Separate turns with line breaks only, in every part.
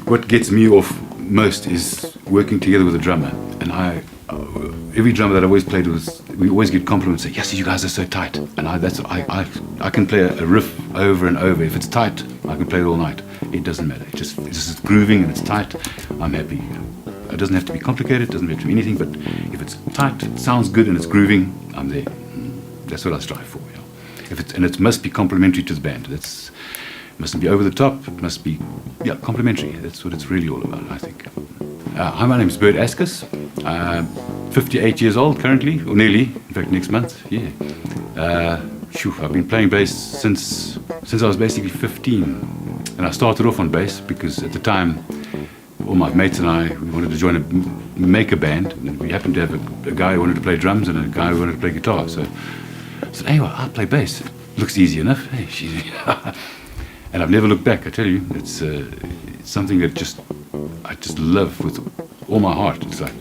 what gets me off most is working together with a drummer. And every drummer that I always played with, we always get compliments, say, yes, you guys are so tight. And I can play a riff over and over. If it's tight, I can play it all night. It doesn't matter. It's just grooving and it's tight, I'm happy. It doesn't have to be complicated, it doesn't have to be anything, but if it's tight, it sounds good and it's grooving, I'm there. That's what I strive for. And it must be complementary to the band. It mustn't be over the top, it must be complementary. That's what it's really all about, I think. Hi, my name is Bert Askes. 58 years old currently, or nearly, in fact next month, yeah. I've been playing bass since I was basically 15. And I started off on bass because at the time, all my mates and I, we wanted to make a band. And we happened to have a guy who wanted to play drums and a guy who wanted to play guitar. So I said, hey, well, I'll play bass. It looks easy enough. Hey, and I've never looked back, I tell you. It's something that I just love with all my heart. It's like,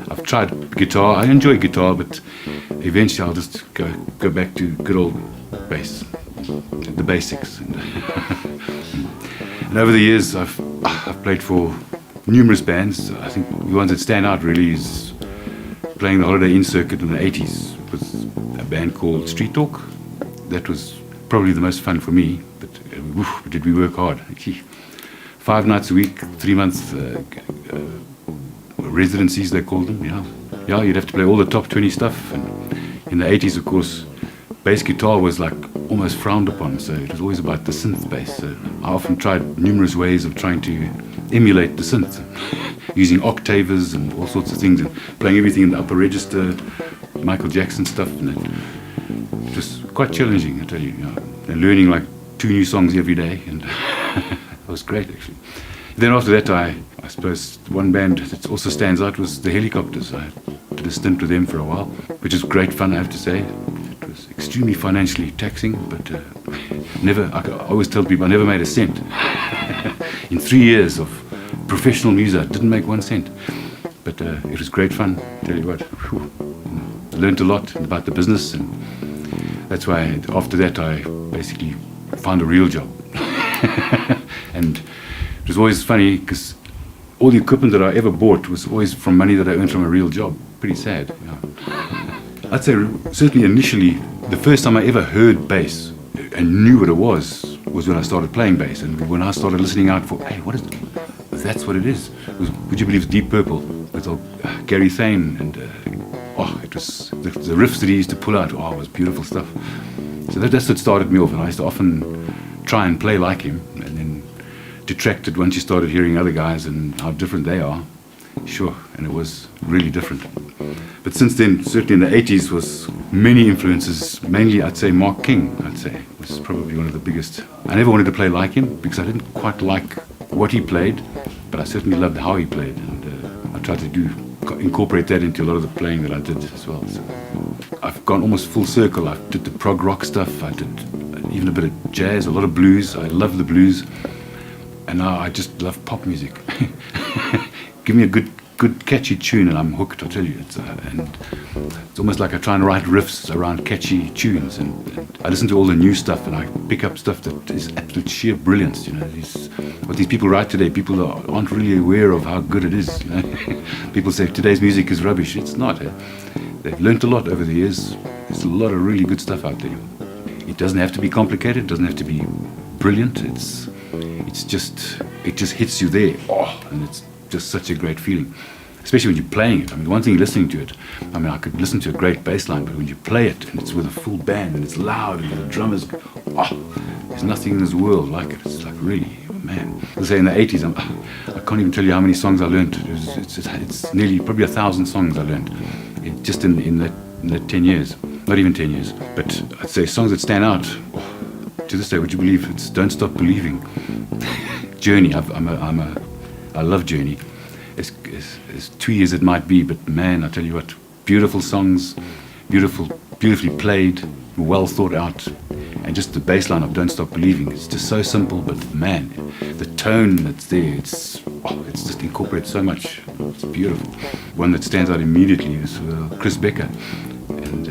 I've tried guitar, I enjoy guitar, but eventually I'll just go back to good old bass, the basics. And over the years, I've played for numerous bands. I think the ones that stand out really is playing the Holiday Inn circuit in the 80s with a band called Street Talk. That was probably the most fun for me, but did we work hard. 5 nights a week, 3 months residencies, they called them. Yeah, you'd have to play all the top 20 stuff. And in the 80s, of course, bass guitar was like almost frowned upon, so it was always about the synth bass. So I often tried numerous ways of trying to emulate the synth, using octavers and all sorts of things, and playing everything in the upper register, Michael Jackson stuff, and it was quite challenging, I tell you. And learning like 2 new songs every day, and it was great actually. Then after that, I suppose one band that also stands out was the Helicopters. I did a stint with them for a while, which is great fun, I have to say. It was extremely financially taxing, but I always tell people I never made a cent. In 3 years of professional music, I didn't make 1 cent. But it was great fun, tell you what. I learned a lot about the business, and that's why after that I basically found a real job. And it was always funny because all the equipment that I ever bought was always from money that I earned from a real job. Pretty sad. I'd say certainly initially, the first time I ever heard bass and knew what it was when I started playing bass, and when I started listening out for, hey, what is it? That's what it is. Would you believe it's Deep Purple with Gary Thane, and it was the riffs that he used to pull out. It was beautiful stuff. So that's what started me off, and I used to often try and play like him, and then detracted once you started hearing other guys and how different they are. Sure, and it was really different. But since then, certainly in the 80s, was many influences, mainly I'd say Mark King, was probably one of the biggest. I never wanted to play like him because I didn't quite like what he played, but I certainly loved how he played, and I tried to incorporate that into a lot of the playing that I did as well. So I've gone almost full circle. I did the prog rock stuff, I did even a bit of jazz, a lot of blues. I love the blues, and now I just love pop music. Give me a good catchy tune and I'm hooked, I tell you. It's almost like I try and write riffs around catchy tunes, and I listen to all the new stuff and I pick up stuff that is absolute sheer brilliance. What these people write today, people aren't really aware of how good it is. People say today's music is rubbish. It's not. They've learnt a lot over the years. There's a lot of really good stuff out there. It doesn't have to be complicated, it doesn't have to be brilliant. It just hits you there. And it's just such a great feeling, especially when you're playing it. One thing listening to it, I could listen to a great bass line, but when you play it and it's with a full band and it's loud and the drummers, there's nothing in this world like it. It's like really, man. Let's say in the 80s, I can't even tell you how many songs I learned. It's nearly probably 1,000 songs I learned just in that 10 years, not even 10 years. But I'd say songs that stand out to this day, would you believe, it's Don't Stop Believing. Journey, I love Journey. As twee as it might be, but man, I tell you what, beautiful songs, beautifully played, well thought out, and just the bass line of Don't Stop Believing. It's just so simple, but man, the tone that's there, it's just incorporates so much. It's beautiful. One that stands out immediately is Chris Becker, and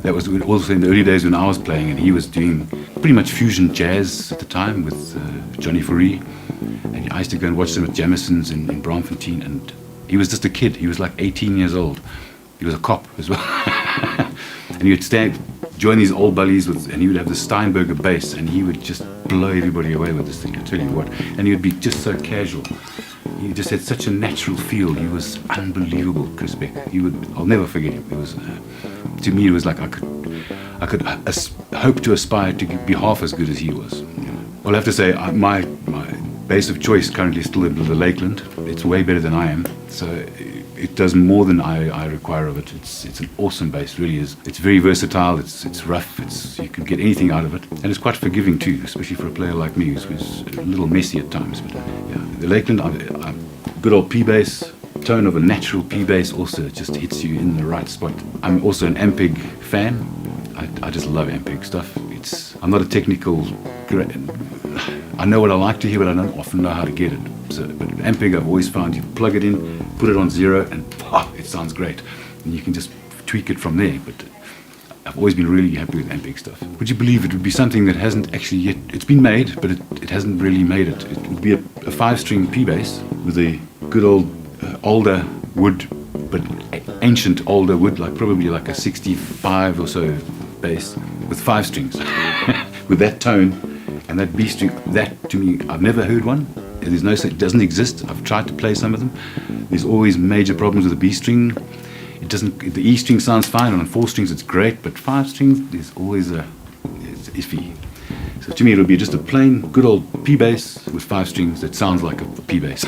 that was also in the early days when I was playing, and he was doing pretty much fusion jazz at the time with Johnny Faree. And I used to go and watch them at Jamison's in Braamfontein, and he was just a kid. He was like 18 years old. He was a cop as well. And he would join these old bullies and he would have the Steinberger bass, and he would just blow everybody away with this thing, I tell you what. And he would be just so casual. He just had such a natural feel. He was unbelievable, Chris Beck. I'll never forget him. It was, to me, it was like I could hope to aspire to be half as good as he was. You know. I'll have to say, my bass of choice currently is still the Lakeland. It's way better than I am. So it does more than I require of it. It's an awesome bass, really is. It's very versatile. It's rough. You can get anything out of it, and it's quite forgiving too, especially for a player like me who's a little messy at times. But yeah, the Lakeland, good old P bass, tone of a natural P bass. Also, it just hits you in the right spot. I'm also an Ampeg fan. I just love Ampeg stuff. I'm not a technical. I know what I like to hear, but I don't often know how to get it. But Ampeg, I've always found you plug it in, put it on 0, and it sounds great. And you can just tweak it from there. But I've always been really happy with Ampeg stuff. Would you believe it would be something that hasn't actually yet... It's been made, but it hasn't really made it. It would be a 5-string P bass with a good old older wood, but ancient older wood, probably like a 65 or so bass with 5 strings. With that tone and that B string, that to me, I've never heard one. It doesn't exist. I've tried to play some of them. There's always major problems with the B string. The E string sounds fine, and on 4 strings it's great, but 5 strings, there's always it's iffy. So to me, it'll be just a plain, good old P bass with 5 strings that sounds like a P bass.